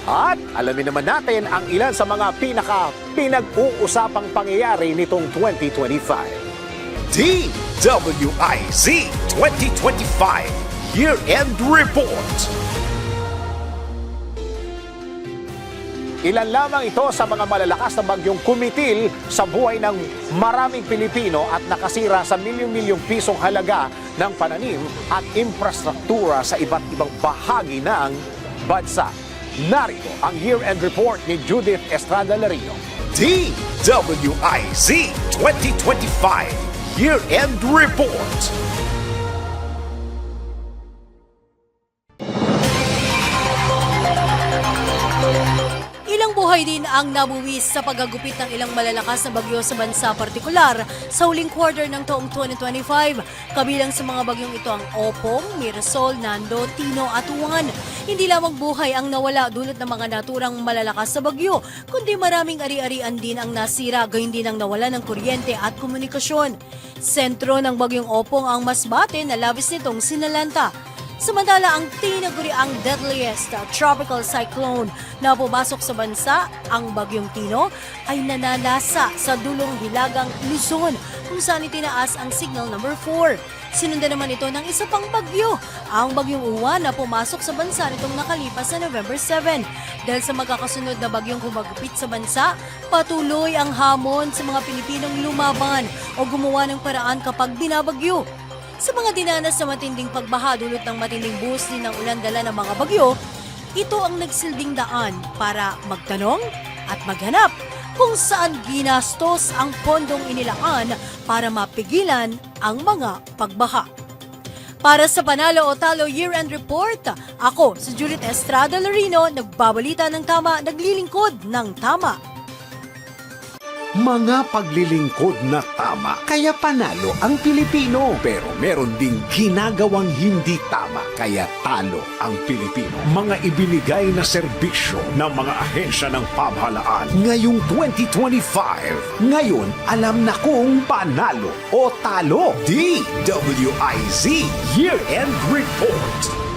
At alamin naman natin ang ilan sa mga pinag-uusapang pangyayari nitong 2025. DWIZ 2025 Year-End Report. Ilan lamang ito sa mga malalakas na bagyong kumitil sa buhay ng maraming Pilipino at nakasira sa milyong-milyong pisong halaga ng pananim at infrastruktura sa iba't ibang bahagi ng bansa. Narito ang year-end report ni Judith Estrada Larino. DWIZ 2025 Year-End Report. Ilang buhay din ang nabuwis sa paggagupit ng ilang malalakas na bagyo sa bansa, partikular sa huling quarter ng taong 2025. Kabilang sa mga bagyong ito ang Opong, Mirasol, Nando, Tino at Juan. Hindi lamang buhay ang nawala dulot ng mga naturang malalakas sa bagyo, kundi maraming ari-arian din ang nasira, gayon din ang nawala ng kuryente at komunikasyon. Sentro ng bagyong Opong ang Masbate na labis nitong sinalanta. Samantala, ang tinaguriang deadliest tropical cyclone na pumasok sa bansa, ang Bagyong Tino, ay nanalasa sa dulong Hilagang Luzon kung saan itinaas ang signal number 4. Sinundan naman ito ng isa pang bagyo, ang Bagyong Uwan na pumasok sa bansa nitong nakalipas na November 7. Dahil sa magkakasunod na bagyong humagupit sa bansa, patuloy ang hamon sa mga Pilipinong lumaban o gumawa ng paraan kapag binabagyo. Sa mga dinanas na matinding pagbaha dulot ng matinding buhos din ng ulan dala ng mga bagyo, ito ang nagsilbing daan para magtanong at maghanap kung saan ginastos ang pondong inilaan para mapigilan ang mga pagbaha. Para sa Panalo o Talo Year-End Report, ako si Judith Estrada Larino, nagbabalita ng tama, naglilingkod ng tama. Mga paglilingkod na tama, kaya panalo ang Pilipino. Pero meron ding ginagawang hindi tama, kaya talo ang Pilipino. Mga ibinigay na serbisyo ng mga ahensya ng pamahalaan ngayong 2025. Ngayon, alam na kung panalo o talo. DWIZ Year-End Report.